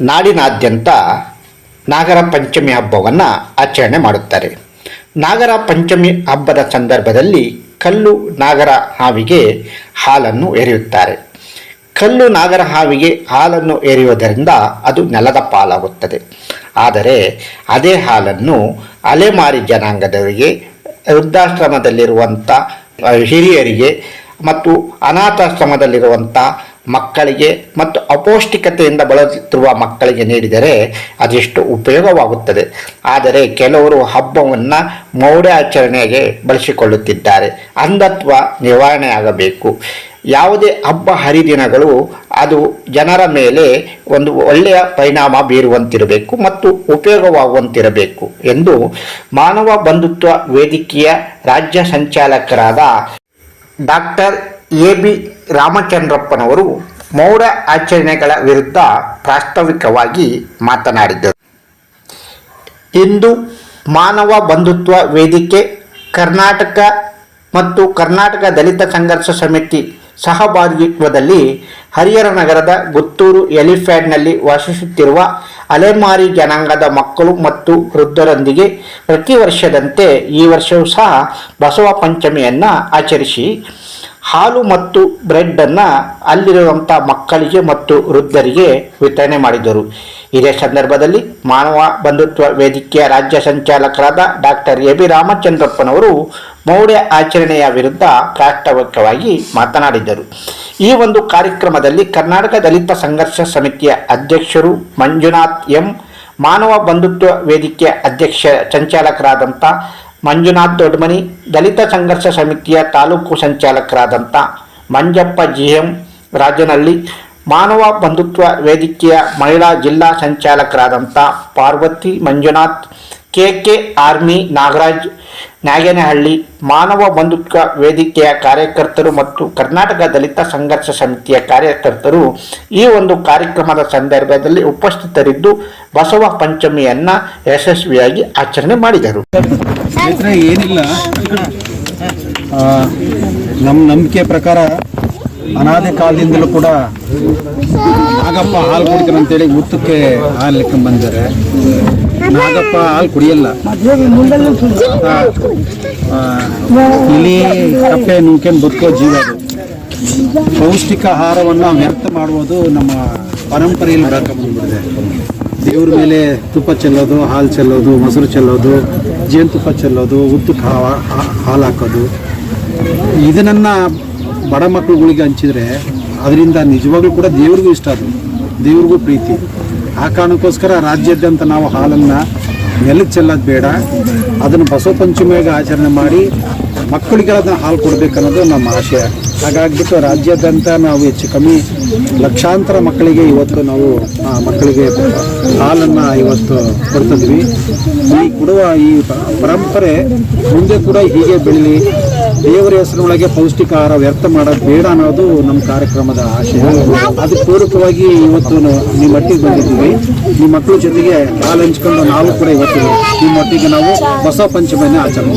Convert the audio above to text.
ನಾಡಿನಾದ್ಯಂತ ನಾಗರ ಪಂಚಮಿ ಹಬ್ಬವನ್ನು ಆಚರಣೆ ಮಾಡುತ್ತಾರೆ. ನಾಗರ ಪಂಚಮಿ ಹಬ್ಬದ ಸಂದರ್ಭದಲ್ಲಿ ಕಲ್ಲು ನಾಗರ ಹಾವಿಗೆ ಹಾಲನ್ನು ಎರೆಯುತ್ತಾರೆ. ಕಲ್ಲು ನಾಗರ ಹಾವಿಗೆ ಹಾಲನ್ನು ಎರೆಯುವುದರಿಂದ ಅದು ನೆಲದ ಪಾಲಾಗುತ್ತದೆ. ಆದರೆ ಅದೇ ಹಾಲನ್ನು ಅಲೆಮಾರಿ ಜನಾಂಗದವರಿಗೆ, ವೃದ್ಧಾಶ್ರಮದಲ್ಲಿರುವಂಥ ಹಿರಿಯರಿಗೆ ಮತ್ತು ಅನಾಥಾಶ್ರಮದಲ್ಲಿರುವಂಥ ಮಕ್ಕಳಿಗೆ ಮತ್ತು ಅಪೌಷ್ಟಿಕತೆಯಿಂದ ಬಳಲುತ್ತಿರುವ ಮಕ್ಕಳಿಗೆ ನೀಡಿದರೆ ಅದೆಷ್ಟು ಉಪಯೋಗವಾಗುತ್ತದೆ. ಆದರೆ ಕೆಲವರು ಹಬ್ಬವನ್ನು ಮೌಢ್ಯಾಚರಣೆಗೆ ಬಳಸಿಕೊಳ್ಳುತ್ತಿದ್ದಾರೆ. ಅಂಧತ್ವ ನಿವಾರಣೆಯಾಗಬೇಕು. ಯಾವುದೇ ಹಬ್ಬ ಹರಿದಿನಗಳು ಅದು ಜನರ ಮೇಲೆ ಒಂದು ಒಳ್ಳೆಯ ಪರಿಣಾಮ ಬೀರುವಂತಿರಬೇಕು ಮತ್ತು ಉಪಯೋಗವಾಗುವಂತಿರಬೇಕು ಎಂದು ಮಾನವ ಬಂಧುತ್ವ ವೇದಿಕೆಯ ರಾಜ್ಯ ಸಂಚಾಲಕರಾದ ಡಾಕ್ಟರ್ ಎ.ಬಿ. ರಾಮಚಂದ್ರಪ್ಪನವರು ಮೌಢ್ಯ ಆಚರಣೆಗಳ ವಿರುದ್ಧ ಪ್ರಾಸ್ತಾವಿಕವಾಗಿ ಮಾತನಾಡಿದರು. ಇಂದು ಮಾನವ ಬಂಧುತ್ವ ವೇದಿಕೆ ಕರ್ನಾಟಕ ಮತ್ತು ಕರ್ನಾಟಕ ದಲಿತ ಸಂಘರ್ಷ ಸಮಿತಿ ಸಹಭಾಗಿತ್ವದಲ್ಲಿ ಹರಿಹರ ನಗರದ ಗುತ್ತೂರು ಎಲಿಫ್ಯಾಂಟ್ನಲ್ಲಿ ವಾಸಿಸುತ್ತಿರುವ ಅಲೆಮಾರಿ ಜನಾಂಗದ ಮಕ್ಕಳು ಮತ್ತು ವೃದ್ಧರೊಂದಿಗೆ ಪ್ರತಿ ವರ್ಷದಂತೆ ಈ ವರ್ಷವೂ ಸಹ ಬಸವ ಪಂಚಮಿಯನ್ನು ಆಚರಿಸಿ ಹಾಲು ಮತ್ತು ಬ್ರೆಡ್ಡನ್ನು ಅಲ್ಲಿರುವಂಥ ಮಕ್ಕಳಿಗೆ ಮತ್ತು ವೃದ್ಧರಿಗೆ ವಿತರಣೆ ಮಾಡಿದರು. ಇದೇ ಸಂದರ್ಭದಲ್ಲಿ ಮಾನವ ಬಂಧುತ್ವ ವೇದಿಕೆಯ ರಾಜ್ಯ ಸಂಚಾಲಕರಾದ ಡಾಕ್ಟರ್ ಎ.ಬಿ. ರಾಮಚಂದ್ರಪ್ಪನವರು ಮೌಢ್ಯ ಆಚರಣೆಯ ವಿರುದ್ಧ ಪ್ರಾಸ್ತಾವಿಕವಾಗಿ ಮಾತನಾಡಿದರು. ಈ ಒಂದು ಕಾರ್ಯಕ್ರಮದಲ್ಲಿ ಕರ್ನಾಟಕ ದಲಿತ ಸಂಘರ್ಷ ಸಮಿತಿಯ ಅಧ್ಯಕ್ಷರು ಮಂಜುನಾಥ್ ಎಂ, ಮಾನವ ಬಂಧುತ್ವ ವೇದಿಕೆಯ ಅಧ್ಯಕ್ಷ ಸಂಚಾಲಕರಾದಂಥ ಮಂಜುನಾಥ್ ದೊಡ್ಮನಿ, ದಲಿತ ಸಂಘರ್ಷ ಸಮಿತಿಯ ತಾಲೂಕು ಸಂಚಾಲಕರಾದಂಥ ಮಂಜಪ್ಪ ಜಿ.ಎಂ. ರಾಜನಹಳ್ಳಿ, ಮಾನವ ಬಂಧುತ್ವ ವೇದಿಕೆಯ ಮಹಿಳಾ ಜಿಲ್ಲಾ ಸಂಚಾಲಕರಾದಂಥ ಪಾರ್ವತಿ ಮಂಜುನಾಥ್, ಕೆ.ಕೆ. ಆರ್ಮಿ ನಾಗರಾಜ್ ನಾಗೇನಹಳ್ಳಿ, ಮಾನವ ಬಂಧುತ್ವ ವೇದಿಕೆಯ ಕಾರ್ಯಕರ್ತರು ಮತ್ತು ಕರ್ನಾಟಕ ದಲಿತ ಸಂಘರ್ಷ ಸಮಿತಿಯ ಕಾರ್ಯಕರ್ತರು ಈ ಒಂದು ಕಾರ್ಯಕ್ರಮದ ಸಂದರ್ಭದಲ್ಲಿ ಉಪಸ್ಥಿತರಿದ್ದು ಬಸವ ಪಂಚಮಿಯನ್ನು ಯಶಸ್ವಿಯಾಗಿ ಆಚರಣೆ ಮಾಡಿದರು. ಏನಿಲ್ಲ, ನಮ್ಮ ನಂಬಿಕೆ ಪ್ರಕಾರ ಅನಾದಿ ಕಾಲದಿಂದಲೂ ಕೂಡ ನಾಗಪ್ಪ ಹಾಲು ಕುಡಿತಾನೆ ಅಂತೇಳಿ ಹುತ್ತಕ್ಕೆ ಹಾಲು ಲೆಕ್ಕ ಬಂದಿದ್ದಾರೆ. ನಾಗಪ್ಪ ಹಾಲು ಕುಡಿಯಲ್ಲ, ಇಲಿ ಕಪ್ಪೆ ನುಂಗ್ಕೊಂಡು ಬದುಕೋ ಜೀವ ಅದು. ಪೌಷ್ಟಿಕ ಆಹಾರವನ್ನು ವ್ಯರ್ಥ ಮಾಡುವುದು ನಮ್ಮ ಪರಂಪರೆಯಲ್ಲಿ ಬೆಳ್ಕೊಂಡ್ಬಂದ್ಬಿಟ್ಟಿದೆ. ದೇವ್ರ ಮೇಲೆ ತುಪ್ಪ ಚೆಲ್ಲೋದು, ಹಾಲು ಚೆಲ್ಲೋದು, ಮೊಸರು ಚೆಲ್ಲೋದು, ಜೇನುತುಪ್ಪ ಚೆಲ್ಲೋದು, ಉದ್ದಕ್ಕೆ ಹಾಲು ಹಾಕೋದು, ಇದನ್ನು ಬಡ ಮಕ್ಕಳುಗಳಿಗೆ ಹಂಚಿದರೆ ಅದರಿಂದ ನಿಜವಾಗ್ಲೂ ಕೂಡ ದೇವ್ರಿಗೂ ಇಷ್ಟ, ಅದು ದೇವ್ರಿಗೂ ಪ್ರೀತಿ. ಆ ಕಾರಣಕ್ಕೋಸ್ಕರ ರಾಜ್ಯಾದ್ಯಂತ ನಾವು ಹಾಲನ್ನು ನೆಲಕ್ಕೆ ಚೆಲ್ಲೋದು ಬೇಡ, ಅದನ್ನು ಬಸವ ಪಂಚಮಿಯಾಗಿ ಆಚರಣೆ ಮಾಡಿ ಮಕ್ಕಳಿಗೆ ಅದನ್ನು ಹಾಲು ಕೊಡಬೇಕನ್ನೋದು ನಮ್ಮ ಆಶಯ. ಹಾಗಾಗಿಬಿಟ್ಟು ರಾಜ್ಯಾದ್ಯಂತ ನಾವು ಹೆಚ್ಚು ಕಮ್ಮಿ ಲಕ್ಷಾಂತರ ಮಕ್ಕಳಿಗೆ ಇವತ್ತು ನಾವು ಮಕ್ಕಳಿಗೆ ಹಾಲನ್ನು ಇವತ್ತು ಕೊಡ್ತಿದ್ವಿ. ಈ ಕೊಡುವ ಈ ಪರಂಪರೆ ಮುಂದೆ ಕೂಡ ಹೀಗೆ ಬೆಳೀಲಿ, ದೇವರ ಹೆಸರಿನೊಳಗೆ ಪೌಷ್ಟಿಕ ಆಹಾರ ವ್ಯರ್ಥ ಮಾಡೋದು ಬೇಡ ಅನ್ನೋದು ನಮ್ಮ ಕಾರ್ಯಕ್ರಮದ ಆಶಯ. ಅದಕ್ಕೆ ಪೂರಕವಾಗಿ ಇವತ್ತು ನಿಮ್ಮ ಮಟ್ಟಿಗೆ ಬಂದಿದ್ದೀವಿ. ನಿಮ್ಮ ಮಕ್ಕಳ ಜೊತೆಗೆ ಹಾಲು ಹಂಚ್ಕೊಂಡು ನಾವು ಕೂಡ ಇವತ್ತು ನಿಮ್ಮ ಮಟ್ಟಿಗೆ ನಾವು ಬಸವ ಪಂಚಮಿಯನ್ನು ಆಚರಣೆ